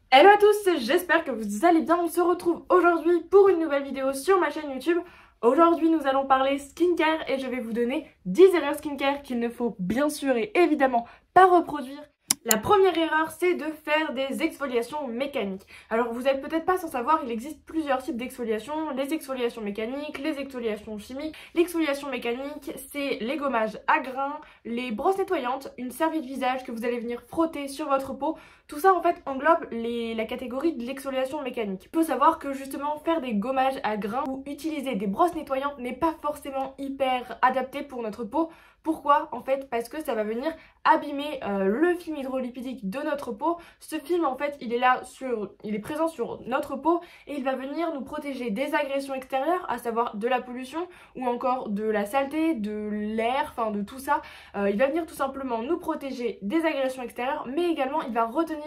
Hello à tous, j'espère que vous allez bien. On se retrouve aujourd'hui pour une nouvelle vidéo sur ma chaîne YouTube. Aujourd'hui, nous allons parler skincare et je vais vous donner 10 erreurs skincare qu'il ne faut bien sûr et évidemment pas reproduire. La première erreur, c'est de faire des exfoliations mécaniques. Alors vous n'êtes peut-être pas sans savoir, il existe plusieurs types d'exfoliations. Les exfoliations mécaniques, les exfoliations chimiques. L'exfoliation mécanique, c'est les gommages à grains, les brosses nettoyantes, une serviette visage que vous allez venir frotter sur votre peau. Tout ça en fait englobe la catégorie de l'exfoliation mécanique. Il faut savoir que justement faire des gommages à grains ou utiliser des brosses nettoyantes n'est pas forcément hyper adapté pour notre peau. Pourquoi? En fait parce que ça va venir abîmer le film hydrolipidique de notre peau. Ce film en fait il est présent sur notre peau et il va venir nous protéger des agressions extérieures, à savoir de la pollution ou encore de la saleté, de l'air, enfin de tout ça. Il va venir tout simplement nous protéger des agressions extérieures, mais également il va retenir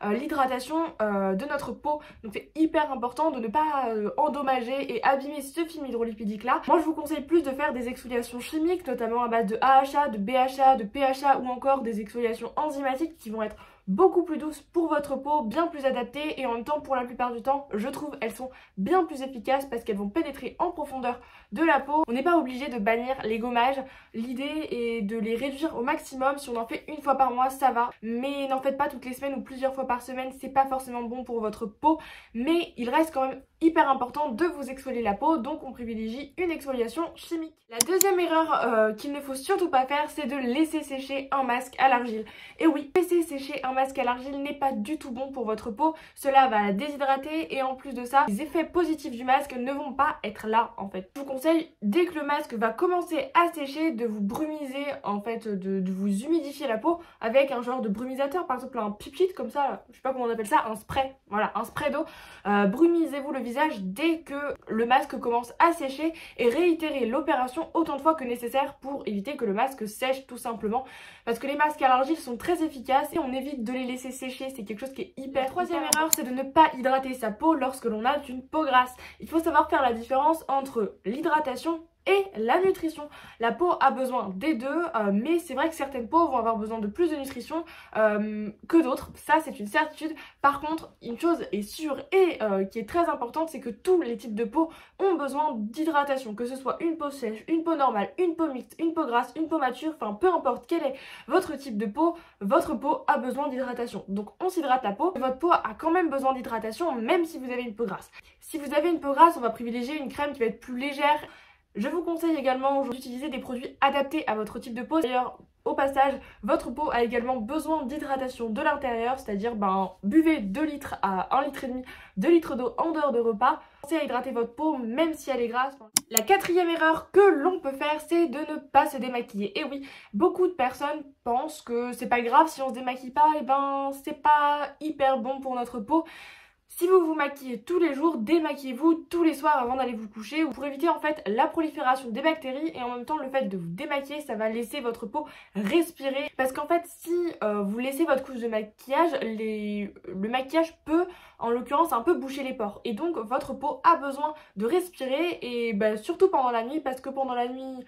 l'hydratation de notre peau. Donc c'est hyper important de ne pas endommager et abîmer ce film hydrolipidique là. Moi je vous conseille plus de faire des exfoliations chimiques, notamment à base de AHA, de BHA, de PHA ou encore des exfoliations enzymatiques qui vont être beaucoup plus douces pour votre peau, bien plus adaptées et en même temps pour la plupart du temps je trouve elles sont bien plus efficaces parce qu'elles vont pénétrer en profondeur de la peau. On n'est pas obligé de bannir les gommages, l'idée est de les réduire au maximum. Si on en fait une fois par mois ça va, mais n'en faites pas toutes les semaines ou plusieurs fois par semaine, c'est pas forcément bon pour votre peau, mais il reste quand même hyper important de vous exfolier la peau, donc on privilégie une exfoliation chimique. La deuxième erreur qu'il ne faut surtout pas faire, c'est de laisser sécher un masque à l'argile. Et oui, laisser sécher un masque à l'argile n'est pas du tout bon pour votre peau, cela va la déshydrater et en plus de ça, les effets positifs du masque ne vont pas être là en fait. Je vous conseille, dès que le masque va commencer à sécher, de vous brumiser en fait, de vous humidifier la peau avec un genre de brumisateur, par exemple un pipit comme ça, je sais pas comment on appelle ça, un spray, voilà, un spray d'eau. Brumisez-vous le visage dès que le masque commence à sécher et réitérez l'opération autant de fois que nécessaire pour éviter que le masque sèche tout simplement, parce que les masques à l'argile sont très efficaces et on évite de les laisser sécher, c'est quelque chose qui est hyper. La troisième erreur, c'est de ne pas hydrater sa peau lorsque l'on a une peau grasse. Il faut savoir faire la différence entre l'hydratation et la nutrition. La peau a besoin des deux, mais c'est vrai que certaines peaux vont avoir besoin de plus de nutrition que d'autres, ça c'est une certitude. Par contre, une chose est sûre et qui est très importante, c'est que tous les types de peau ont besoin d'hydratation, que ce soit une peau sèche, une peau normale, une peau mixte, une peau grasse, une peau mature, enfin peu importe quel est votre type de peau, votre peau a besoin d'hydratation. Donc on s'hydrate la peau, votre peau a quand même besoin d'hydratation même si vous avez une peau grasse. Si vous avez une peau grasse, on va privilégier une crème qui va être plus légère. Je vous conseille également d'utiliser des produits adaptés à votre type de peau. D'ailleurs, au passage, votre peau a également besoin d'hydratation de l'intérieur, c'est-à-dire buvez 2 litres à 1,5 litre, 2 litres d'eau en dehors de repas. Pensez à hydrater votre peau même si elle est grasse. La quatrième erreur que l'on peut faire, c'est de ne pas se démaquiller. Et oui, beaucoup de personnes pensent que c'est pas grave si on se démaquille pas, et c'est pas hyper bon pour notre peau. Si vous vous maquillez tous les jours, démaquillez-vous tous les soirs avant d'aller vous coucher pour éviter en fait la prolifération des bactéries et en même temps le fait de vous démaquiller, ça va laisser votre peau respirer. Parce qu'en fait si vous laissez votre couche de maquillage, le maquillage peut en l'occurrence un peu boucher les pores et donc votre peau a besoin de respirer et surtout pendant la nuit, parce que pendant la nuit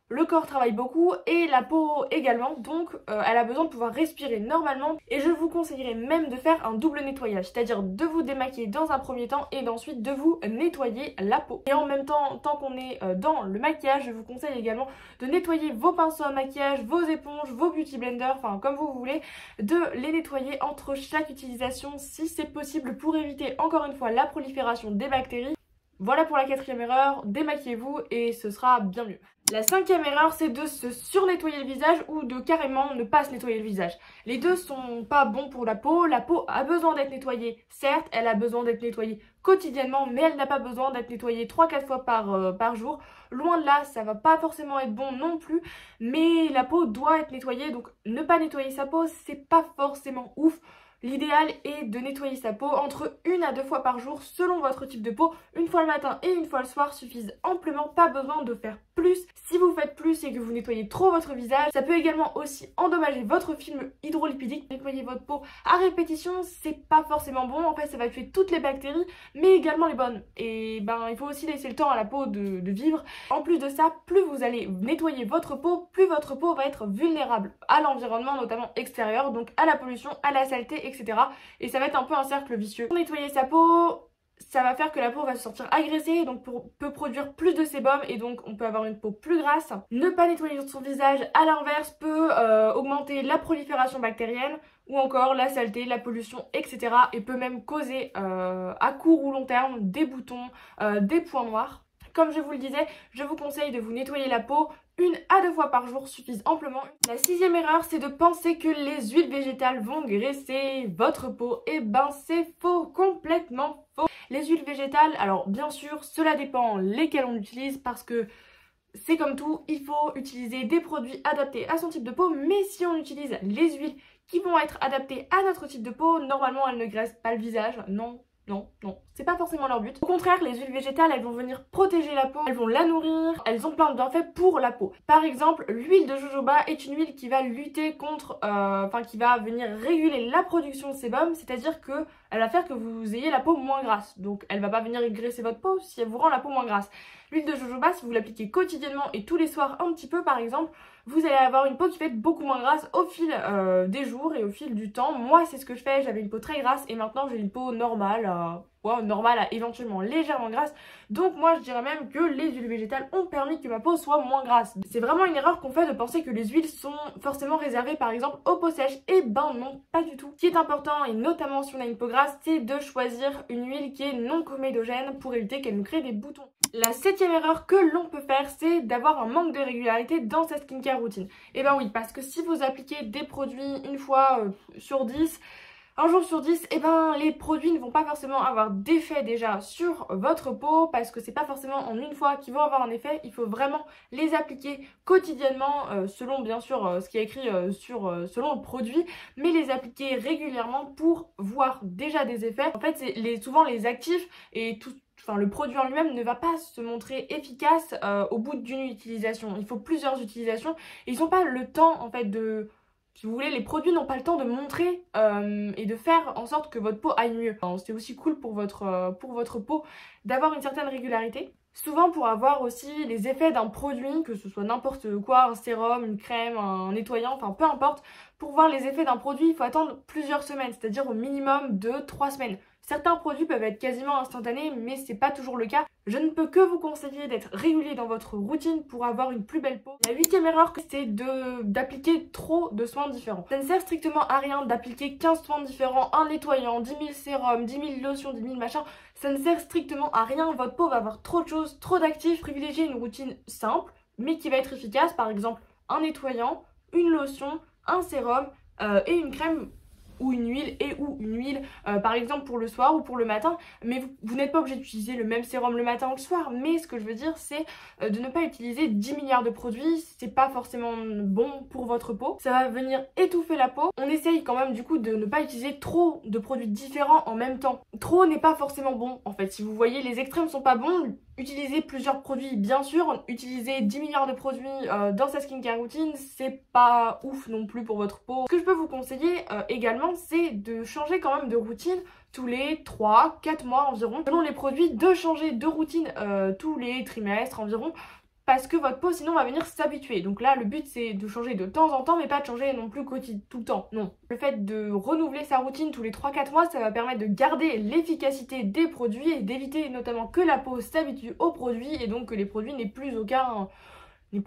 le corps travaille beaucoup et la peau également, donc elle a besoin de pouvoir respirer normalement. Et je vous conseillerais même de faire un double nettoyage, c'est-à-dire de vous démaquiller dans un premier temps et d'ensuite de vous nettoyer la peau. Et en même temps, tant qu'on est dans le maquillage, je vous conseille également de nettoyer vos pinceaux à maquillage, vos éponges, vos beauty blenders, enfin comme vous voulez, de les nettoyer entre chaque utilisation si c'est possible pour éviter encore une fois la prolifération des bactéries. Voilà pour la quatrième erreur, démaquillez-vous et ce sera bien mieux. La cinquième erreur, c'est de se surnettoyer le visage ou de carrément ne pas se nettoyer le visage. Les deux sont pas bons pour la peau a besoin d'être nettoyée, certes, elle a besoin d'être nettoyée quotidiennement, mais elle n'a pas besoin d'être nettoyée 3-4 fois par jour. Loin de là, ça va pas forcément être bon non plus, mais la peau doit être nettoyée, donc ne pas nettoyer sa peau, c'est pas forcément ouf. L'idéal est de nettoyer sa peau entre 1 à 2 fois par jour selon votre type de peau. Une fois le matin et une fois le soir suffisent amplement, pas besoin de faire plus. Si vous faites plus et que vous nettoyez trop votre visage, ça peut également aussi endommager votre film hydrolipidique. Nettoyer votre peau à répétition, c'est pas forcément bon. En fait, ça va tuer toutes les bactéries, mais également les bonnes. Et il faut aussi laisser le temps à la peau de vivre. En plus de ça, plus vous allez nettoyer votre peau, plus votre peau va être vulnérable à l'environnement, notamment extérieur, donc à la pollution, à la saleté, etc. Et ça va être un peu un cercle vicieux. Pour nettoyer sa peau, ça va faire que la peau va se sentir agressée, donc peut produire plus de sébum et donc on peut avoir une peau plus grasse. Ne pas nettoyer son visage, à l'inverse, peut augmenter la prolifération bactérienne ou encore la saleté, la pollution, etc. et peut même causer à court ou long terme des boutons, des points noirs. Comme je vous le disais, je vous conseille de vous nettoyer la peau 1 à 2 fois par jour suffisent amplement. La 6e erreur, c'est de penser que les huiles végétales vont graisser votre peau. Et ben c'est faux, complètement faux. Les huiles végétales, alors bien sûr, cela dépend lesquelles on utilise parce que c'est comme tout, il faut utiliser des produits adaptés à son type de peau, mais si on utilise les huiles qui vont être adaptées à notre type de peau, normalement elles ne graissent pas le visage, non. Non, c'est pas forcément leur but. Au contraire, les huiles végétales, elles vont venir protéger la peau, elles vont la nourrir, elles ont plein de bienfaits pour la peau. Par exemple, l'huile de jojoba est une huile qui va lutter contre, qui va venir réguler la production de sébum, c'est-à-dire que elle va faire que vous ayez la peau moins grasse. Donc elle va pas venir graisser votre peau si elle vous rend la peau moins grasse. L'huile de jojoba, si vous l'appliquez quotidiennement et tous les soirs un petit peu par exemple, vous allez avoir une peau qui va être beaucoup moins grasse au fil des jours et au fil du temps. Moi, c'est ce que je fais, j'avais une peau très grasse et maintenant j'ai une peau normale, normale à éventuellement légèrement grasse. Donc moi, je dirais même que les huiles végétales ont permis que ma peau soit moins grasse. C'est vraiment une erreur qu'on fait de penser que les huiles sont forcément réservées par exemple aux peaux sèches. Et ben non, pas du tout. Ce qui est important, et notamment si on a une peau grasse, c'est de choisir une huile qui est non comédogène pour éviter qu'elle nous crée des boutons. La 7e erreur que l'on peut faire, c'est d'avoir un manque de régularité dans sa skincare routine. Et ben oui, parce que si vous appliquez des produits une fois sur 10, un jour sur 10, et ben les produits ne vont pas forcément avoir d'effet déjà sur votre peau parce que c'est pas forcément en une fois qu'ils vont avoir un effet. Il faut vraiment les appliquer quotidiennement selon bien sûr ce qui est écrit selon le produit, mais les appliquer régulièrement pour voir déjà des effets. En fait, c'est souvent les actifs et tout. Enfin, le produit en lui-même ne va pas se montrer efficace au bout d'une utilisation. Il faut plusieurs utilisations et ils n'ont pas le temps en fait de... Si vous voulez, les produits n'ont pas le temps de montrer et de faire en sorte que votre peau aille mieux. Enfin, c'est aussi cool pour votre peau d'avoir une certaine régularité. Souvent pour avoir aussi les effets d'un produit, que ce soit n'importe quoi, un sérum, une crème, un nettoyant, enfin peu importe, pour voir les effets d'un produit, il faut attendre plusieurs semaines, c'est-à-dire au minimum de 3 semaines. Certains produits peuvent être quasiment instantanés, mais c'est pas toujours le cas. Je ne peux que vous conseiller d'être régulier dans votre routine pour avoir une plus belle peau. La 8e erreur, c'est d'appliquer trop de soins différents. Ça ne sert strictement à rien d'appliquer 15 soins différents, un nettoyant, 10 000 sérums, 10 000 lotions, 10 000 machins. Ça ne sert strictement à rien. Votre peau va avoir trop de choses, trop d'actifs. Privilégiez une routine simple, mais qui va être efficace. Par exemple, un nettoyant, une lotion, un sérum et une crème ou une huile par exemple pour le soir ou pour le matin, mais vous n'êtes pas obligé d'utiliser le même sérum le matin ou le soir, mais ce que je veux dire c'est de ne pas utiliser 10 milliards de produits, c'est pas forcément bon pour votre peau, ça va venir étouffer la peau. On essaye quand même du coup de ne pas utiliser trop de produits différents en même temps. Trop n'est pas forcément bon en fait, si vous voyez les extrêmes sont pas bons. Utiliser plusieurs produits, bien sûr, utiliser 10 milliards de produits dans sa skincare routine, c'est pas ouf non plus pour votre peau. Ce que je peux vous conseiller également, c'est de changer quand même de routine tous les 3-4 mois environ. Selon les produits, de changer de routine tous les trimestres environ, parce que votre peau sinon va venir s'habituer. Donc là le but c'est de changer de temps en temps mais pas de changer non plus tout le temps, non. Le fait de renouveler sa routine tous les 3-4 mois, ça va permettre de garder l'efficacité des produits et d'éviter notamment que la peau s'habitue aux produits et donc que les produits n'aient plus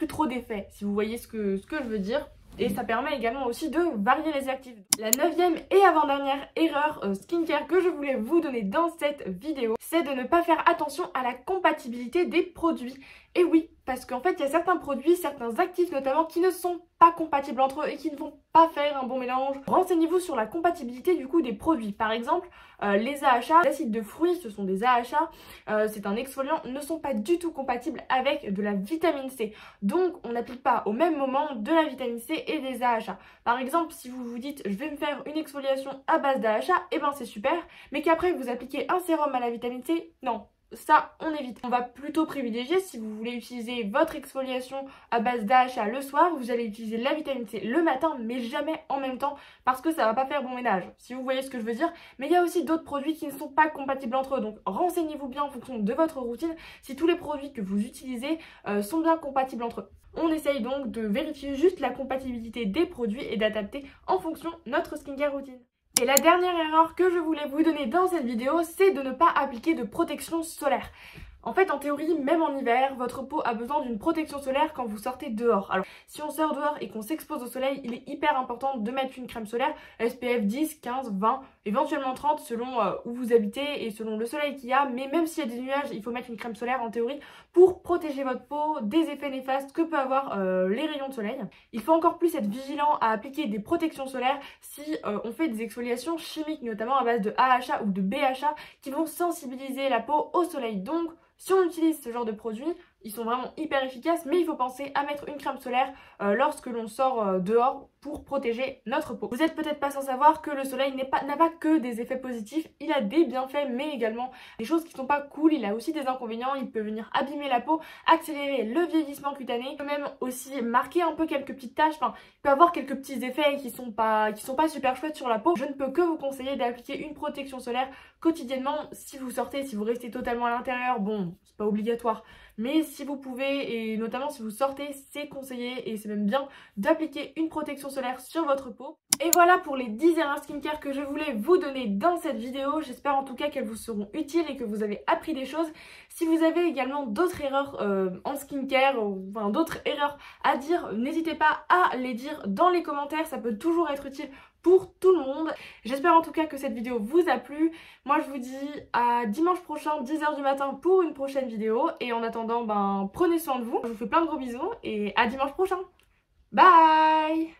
trop d'effet, si vous voyez ce que je veux dire. Et ça permet également aussi de varier les actifs. La 9e et avant-dernière erreur skincare que je voulais vous donner dans cette vidéo, c'est de ne pas faire attention à la compatibilité des produits. Et oui, parce qu'en fait il y a certains produits, certains actifs notamment qui ne sont pas compatibles entre eux et qui ne vont pas faire un bon mélange. Renseignez-vous sur la compatibilité du coup des produits. Par exemple, les AHA, les acides de fruits, ce sont des AHA, c'est un exfoliant, ne sont pas du tout compatibles avec de la vitamine C. Donc on n'applique pas au même moment de la vitamine C et des AHA. Par exemple, si vous vous dites je vais me faire une exfoliation à base d'AHA, et ben c'est super, mais qu'après vous appliquez un sérum à la vitamine C, non. Ça, on évite. On va plutôt privilégier, si vous voulez utiliser votre exfoliation à base d'AHA le soir, vous allez utiliser la vitamine C le matin, mais jamais en même temps, parce que ça va pas faire bon ménage, si vous voyez ce que je veux dire. Mais il y a aussi d'autres produits qui ne sont pas compatibles entre eux, donc renseignez-vous bien en fonction de votre routine, si tous les produits que vous utilisez sont bien compatibles entre eux. On essaye donc de vérifier juste la compatibilité des produits et d'adapter en fonction notre skincare routine. Et la dernière erreur que je voulais vous donner dans cette vidéo, c'est de ne pas appliquer de protection solaire. En fait, en théorie, même en hiver, votre peau a besoin d'une protection solaire quand vous sortez dehors. Alors, si on sort dehors et qu'on s'expose au soleil, il est hyper important de mettre une crème solaire SPF 10, 15, 20, éventuellement 30 selon où vous habitez et selon le soleil qu'il y a. Mais même s'il y a des nuages, il faut mettre une crème solaire en théorie pour protéger votre peau des effets néfastes que peut avoir les rayons de soleil. Il faut encore plus être vigilant à appliquer des protections solaires si on fait des exfoliations chimiques, notamment à base de AHA ou de BHA, qui vont sensibiliser la peau au soleil. Donc, si on utilise ce genre de produits, ils sont vraiment hyper efficaces, mais il faut penser à mettre une crème solaire lorsque l'on sort dehors pour protéger notre peau. Vous n'êtes peut-être pas sans savoir que le soleil n'a pas que des effets positifs, il a des bienfaits, mais également des choses qui sont pas cool. Il a aussi des inconvénients, il peut venir abîmer la peau, accélérer le vieillissement cutané, il peut même aussi marquer un peu quelques petites taches, enfin, il peut avoir quelques petits effets qui sont pas super chouettes sur la peau. Je ne peux que vous conseiller d'appliquer une protection solaire quotidiennement si vous sortez, si vous restez totalement à l'intérieur. Bon, c'est pas obligatoire, mais si vous pouvez, et notamment si vous sortez, c'est conseillé et c'est même bien d'appliquer une protection solaire sur votre peau. Et voilà pour les 10 erreurs skincare que je voulais vous donner dans cette vidéo. J'espère en tout cas qu'elles vous seront utiles et que vous avez appris des choses. Si vous avez également d'autres erreurs en skincare, ou enfin, d'autres erreurs à dire, n'hésitez pas à les dire dans les commentaires, ça peut toujours être utile pour tout le monde. J'espère en tout cas que cette vidéo vous a plu. Moi je vous dis à dimanche prochain 10h du matin pour une prochaine vidéo. Et en attendant, prenez soin de vous. Je vous fais plein de gros bisous et à dimanche prochain. Bye!